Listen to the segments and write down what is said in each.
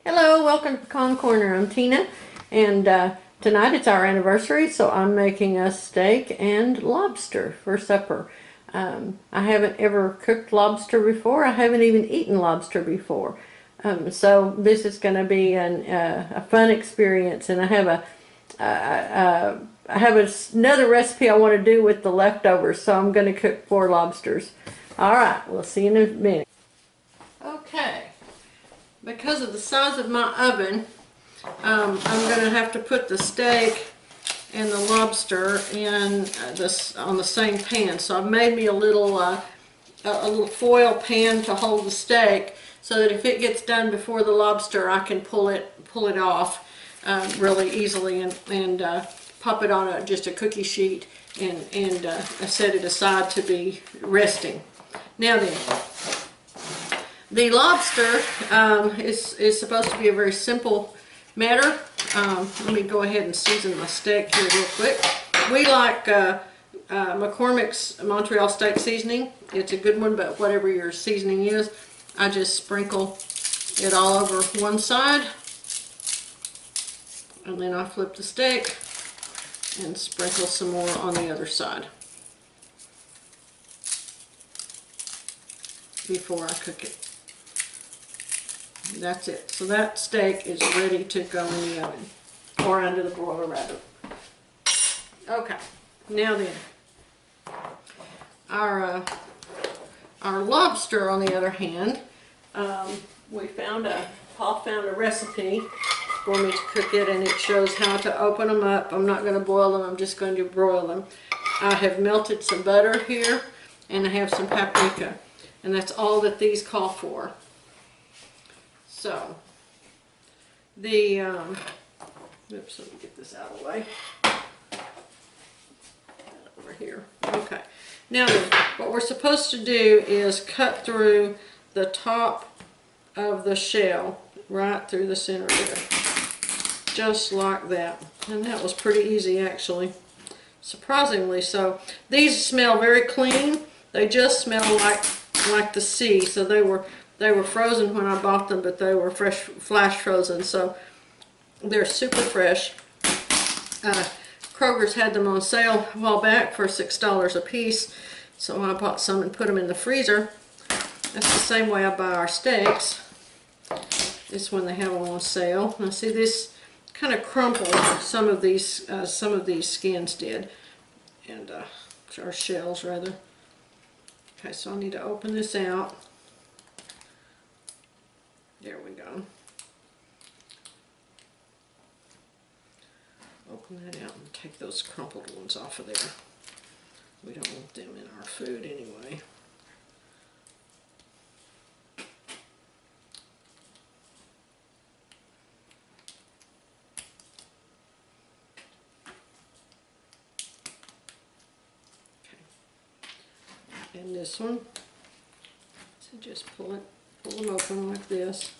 Hello, welcome to Pecan Corner. I'm Tina, and tonight it's our anniversary, so I'm making us steak and lobster for supper. I haven't ever cooked lobster before. I haven't even eaten lobster before. So this is going to be a fun experience, and I have another recipe I want to do with the leftovers, so I'm going to cook 4 lobsters. All right, we'll see you in a minute. Okay. Because of the size of my oven, I'm going to have to put the steak and the lobster in on the same pan. So I've made me a little foil pan to hold the steak, so that if it gets done before the lobster, I can pull it off really easily and pop it on just a cookie sheet and set it aside to be resting. Now then. The lobster is supposed to be a very simple matter. Let me go ahead and season my steak here real quick. We like McCormick's Montreal steak seasoning. It's a good one, but whatever your seasoning is, I just sprinkle it all over one side. And then I flip the steak and sprinkle some more on the other side before I cook it. That's it. So that steak is ready to go in the oven, or under the broiler rather. Okay, now then, our lobster, on the other hand, Paul found a recipe for me to cook it, and it shows how to open them up. I'm not going to boil them, I'm just going to broil them. I have melted some butter here, and I have some paprika, and that's all that these call for. So, oops, let me get this out of the way. Over here. Okay. Now then, what we're supposed to do is cut through the top of the shell, right through the center there. Just like that. And that was pretty easy, actually. Surprisingly so. These smell very clean. They just smell like the sea, so they were frozen when I bought them, but they were flash frozen, so they're super fresh. Kroger's had them on sale a while back for $6 a piece, so I bought some and put them in the freezer. That's the same way I buy our steaks. This one they have them on sale. Now see, this kind of crumpled. Some of these skins did, and or shells rather. Okay, so I need to open this out. There we go. Open that out and take those crumpled ones off of there. We don't want them in our food anyway. Okay. And this one, so just pull them open like this.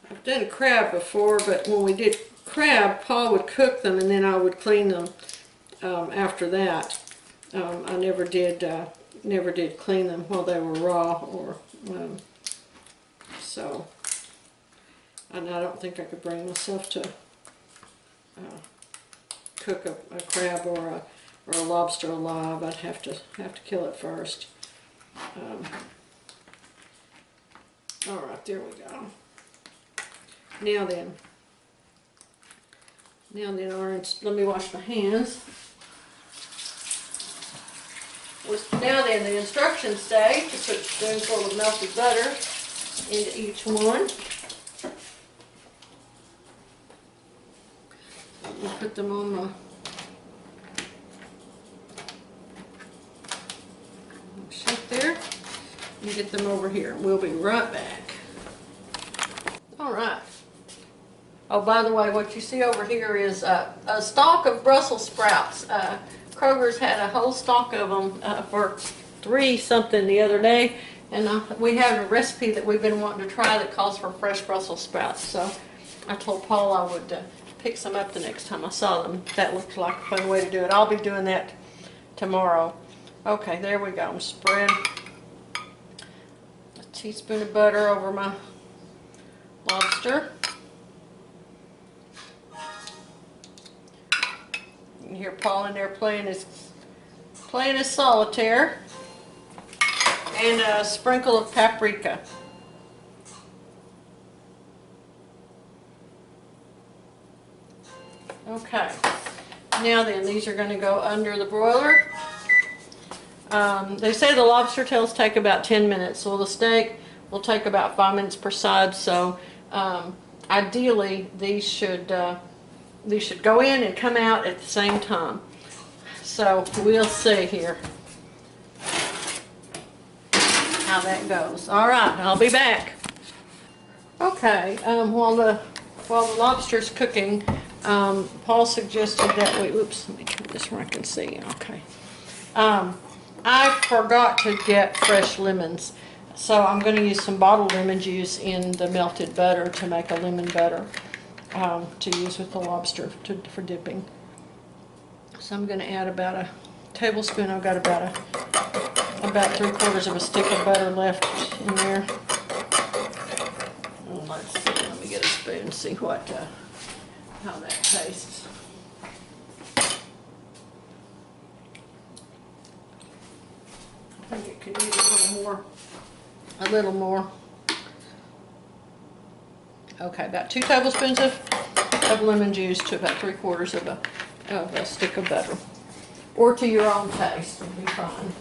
I've done crab before, but when we did crab, Paul would cook them and then I would clean them after that. I never did clean them while they were raw, or so. And I don't think I could bring myself to cook a crab or a lobster alive. I'd have to kill it first. All right, there we go. Now then, let me wash my hands. Now then, the instructions say to put a spoonful of melted butter into each one. You put them on the sheet there and get them over here. We'll be right back. All right. Oh, by the way, what you see over here is a stalk of Brussels sprouts. Kroger's had a whole stalk of them for $3 something the other day, and we have a recipe that we've been wanting to try that calls for fresh Brussels sprouts. So I told Paul I would pick some up the next time I saw them. That looked like a fun way to do it. I'll be doing that tomorrow. Okay, there we go. I'm spreading a teaspoon of butter over my lobster. You can hear Paul in there playing his solitaire. And a sprinkle of paprika. Okay, now then, these are going to go under the broiler. They say the lobster tails take about 10 minutes, well the steak will take about 5 minutes per side, so ideally these should go in and come out at the same time. So we'll see here how that goes. All right, I'll be back. Okay, while the lobster's cooking, Paul suggested that we, oops, let me turn this where I can see, okay. I forgot to get fresh lemons, so I'm going to use some bottled lemon juice in the melted butter to make a lemon butter to use with the lobster for dipping. So I'm going to add about a tablespoon. I've got about 3/4 of a stick of butter left in there. Let's see, let me get a spoon and see what how that tastes. I think it could use a little more. Okay, about 2 tablespoons of lemon juice to about 3/4 of a stick of butter, or to your own taste will be fine.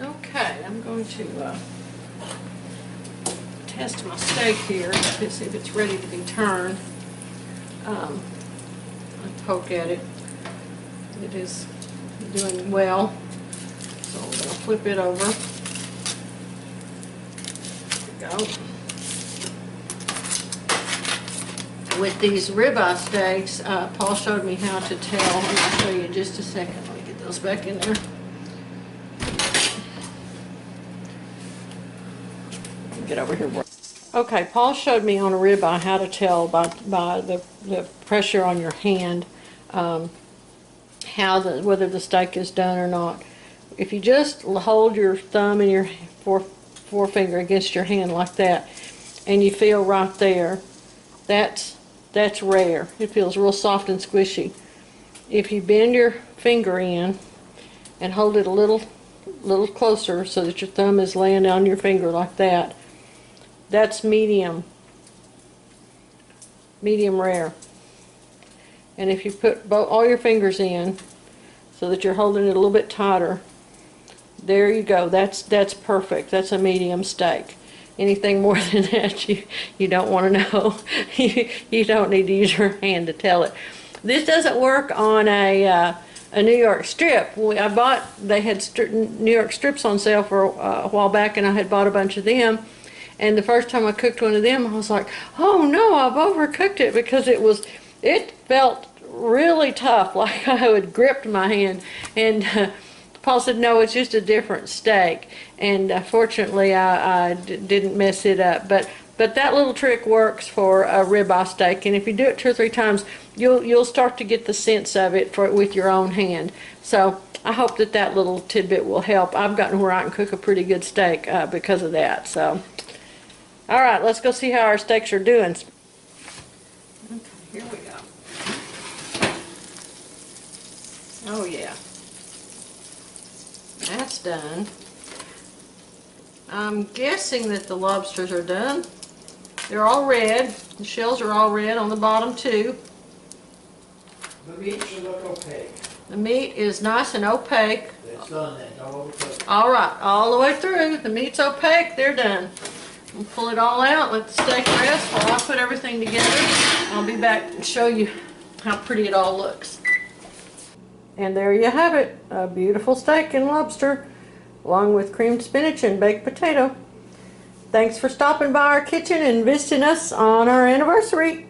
Okay, I'm going to test my steak here to see if it's ready to be turned. I poke at it. It is doing well, so I'm going to flip it over. There we go. With these ribeye steaks, Paul showed me how to tell, and I'll show you in just a second. Let me get those back in there. Get over here. Okay, Paul showed me on a ribeye how to tell by the pressure on your hand whether the steak is done or not. If you just hold your thumb and your forefinger against your hand like that, and you feel right there, that's rare. It feels real soft and squishy. If you bend your finger in and hold it a little closer so that your thumb is laying on your finger like that, that's medium rare. And if you put all your fingers in so that you're holding it a little bit tighter, there you go. That's perfect. That's a medium steak. Anything more than that, you don't want to know. You don't need to use your hand to tell it. This doesn't work on a New York strip. They had New York strips on sale for a while back, and I had bought a bunch of them. And the first time I cooked one of them, I was like, oh no, I've overcooked it, because it felt really tough, like I had gripped my hand. And Paul said, no, it's just a different steak. And fortunately, I didn't mess it up. But that little trick works for a ribeye steak. And if you do it 2 or 3 times, you'll start to get the sense of it with your own hand. So I hope that little tidbit will help. I've gotten where I can cook a pretty good steak because of that. So, all right, let's go see how our steaks are doing. Okay, here we go. Oh yeah. That's done. I'm guessing that the lobsters are done. They're all red. The shells are all red on the bottom too. The meat should look opaque. The meat is nice and opaque. It's done then, don't overcook it. All right, all the way through. The meat's opaque, they're done. We'll pull it all out, let the steak rest while I put everything together. I'll be back and show you how pretty it all looks. And there you have it, a beautiful steak and lobster, along with creamed spinach and baked potato. Thanks for stopping by our kitchen and visiting us on our anniversary.